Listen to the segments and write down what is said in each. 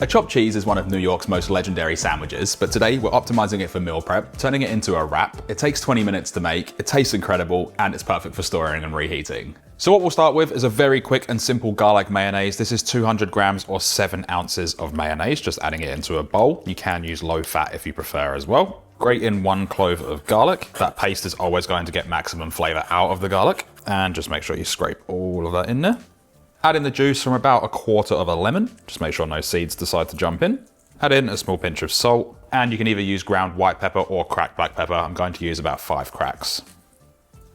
A chopped cheese is one of New York's most legendary sandwiches, but today we're optimizing it for meal prep, turning it into a wrap. It takes 20 minutes to make, it tastes incredible, and it's perfect for storing and reheating. So what we'll start with is a very quick and simple garlic mayonnaise. This is 200 grams or 7 ounces of mayonnaise, just adding it into a bowl. You can use low fat if you prefer as well. Grate in 1 clove of garlic. That paste is always going to get maximum flavor out of the garlic. And just make sure you scrape all of that in there. Add in the juice from about 1/4 of a lemon. Just make sure no seeds decide to jump in. Add in a small pinch of salt, and you can either use ground white pepper or cracked black pepper. I'm going to use about 5 cracks.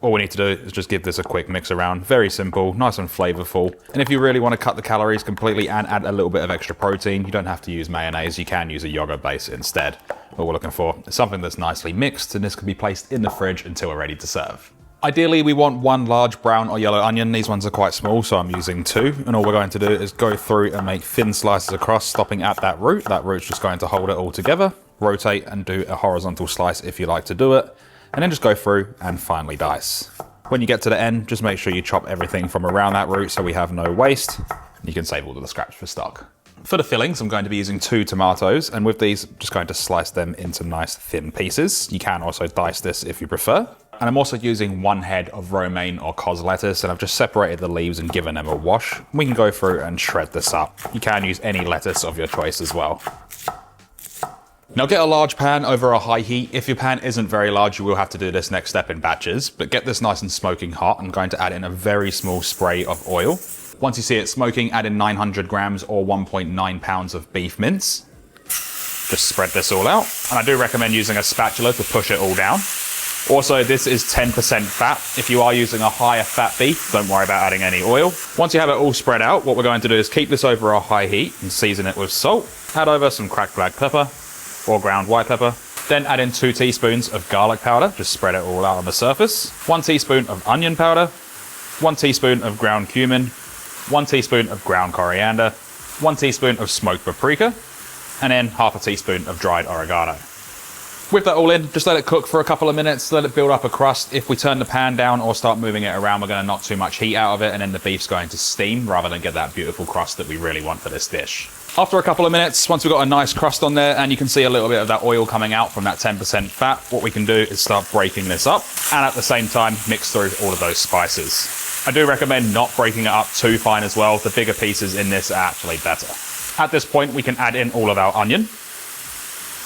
All we need to do is just give this a quick mix around. Very simple, nice and flavorful. And if you really want to cut the calories completely and add a little bit of extra protein, you don't have to use mayonnaise. You can use a yogurt base instead. What we're looking for is something that's nicely mixed, and this can be placed in the fridge until we're ready to serve. Ideally, we want 1 large brown or yellow onion. These ones are quite small, so I'm using 2. And all we're going to do is go through and make thin slices across, stopping at that root. That root's just going to hold it all together. Rotate and do a horizontal slice if you like to do it. And then just go through and finely dice. When you get to the end, just make sure you chop everything from around that root so we have no waste. You can save all of the scraps for stock. For the fillings, I'm going to be using 2 tomatoes, and with these, I'm just going to slice them into nice thin pieces. You can also dice this if you prefer. And I'm also using 1 head of romaine or cos lettuce, and I've just separated the leaves and given them a wash. We can go through and shred this up. You can use any lettuce of your choice as well. Now get a large pan over a high heat. If your pan isn't very large, you will have to do this next step in batches, but get this nice and smoking hot. I'm going to add in a very small spray of oil. Once you see it smoking, add in 900 grams or 1.9 pounds of beef mince. Just spread this all out. And I do recommend using a spatula to push it all down. Also, this is 10% fat. If you are using a higher fat beef, don't worry about adding any oil. Once you have it all spread out, what we're going to do is keep this over a high heat and season it with salt. Add over some cracked black pepper or ground white pepper. Then add in 2 teaspoons of garlic powder. Just spread it all out on the surface. 1 teaspoon of onion powder. 1 teaspoon of ground cumin. 1 teaspoon of ground coriander. 1 teaspoon of smoked paprika. And then half a teaspoon of dried oregano. With that all in, just let it cook for a couple of minutes, let it build up a crust. If we turn the pan down or start moving it around, we're going to knock too much heat out of it, and then the beef's going to steam rather than get that beautiful crust that we really want for this dish. After a couple of minutes, once we've got a nice crust on there and you can see a little bit of that oil coming out from that 10% fat, what we can do is start breaking this up and at the same time mix through all of those spices. I do recommend not breaking it up too fine as well. The bigger pieces in this are actually better. At this point, we can add in all of our onion.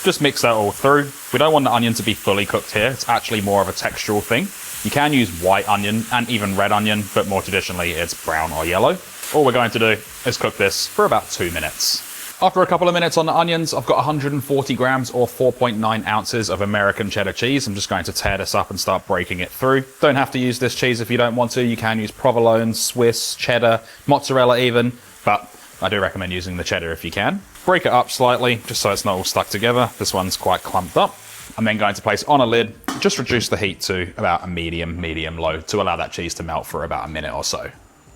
Just mix that all through. We don't want the onion to be fully cooked here. It's actually more of a textural thing. You can use white onion and even red onion, but more traditionally it's brown or yellow. All we're going to do is cook this for about 2 minutes. After a couple of minutes on the onions, I've got 140 grams or 4.9 ounces of American cheddar cheese. I'm just going to tear this up and start breaking it through. Don't have to use this cheese if you don't want to. You can use provolone, Swiss, cheddar, mozzarella even, but I do recommend using the cheddar if you can. Break it up slightly, just so it's not all stuck together. This one's quite clumped up. I'm then going to place on a lid, just reduce the heat to about a medium low to allow that cheese to melt for about a minute or so.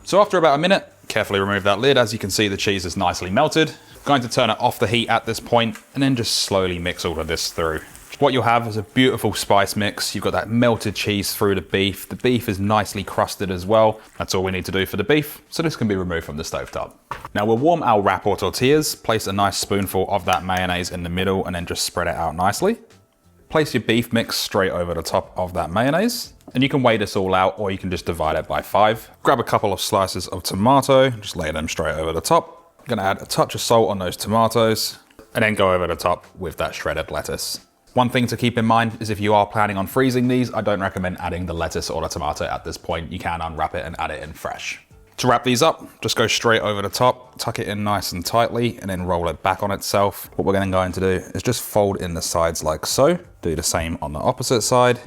So after about a minute, carefully remove that lid. As you can see, the cheese is nicely melted. Going to turn it off the heat at this point and then just slowly mix all of this through. What you'll have is a beautiful spice mix. You've got that melted cheese through the beef. The beef is nicely crusted as well. That's all we need to do for the beef, so this can be removed from the stovetop. Now we'll warm our wrap or tortillas. Place a nice spoonful of that mayonnaise in the middle and then just spread it out nicely. Place your beef mix straight over the top of that mayonnaise. And you can weigh this all out, or you can just divide it by 5. Grab a couple of slices of tomato, just lay them straight over the top. I'm gonna add a touch of salt on those tomatoes and then go over the top with that shredded lettuce. One thing to keep in mind is if you are planning on freezing these, I don't recommend adding the lettuce or the tomato at this point. You can unwrap it and add it in fresh. To wrap these up, just go straight over the top, tuck it in nice and tightly, and then roll it back on itself. What we're then going to do is just fold in the sides like so. Do the same on the opposite side,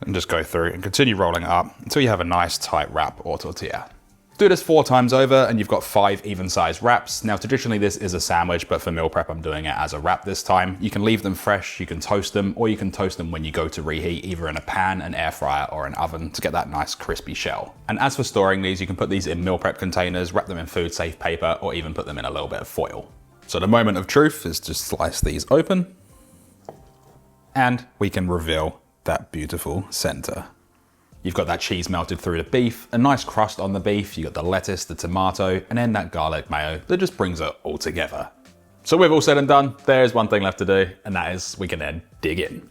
and just go through and continue rolling it up until you have a nice tight wrap or tortilla. Do this 4 times over and you've got 5 even-sized wraps. Now traditionally this is a sandwich, but for meal prep I'm doing it as a wrap this time. You can leave them fresh, you can toast them, or you can toast them when you go to reheat, either in a pan, an air fryer, or an oven to get that nice crispy shell. And as for storing these, you can put these in meal prep containers, wrap them in food safe paper, or even put them in a little bit of foil. So the moment of truth is to slice these open, and we can reveal that beautiful center. You've got that cheese melted through the beef, a nice crust on the beef, you got the lettuce, the tomato, and then that garlic mayo that just brings it all together. So with all said and done, there's one thing left to do, and that is we can then dig in.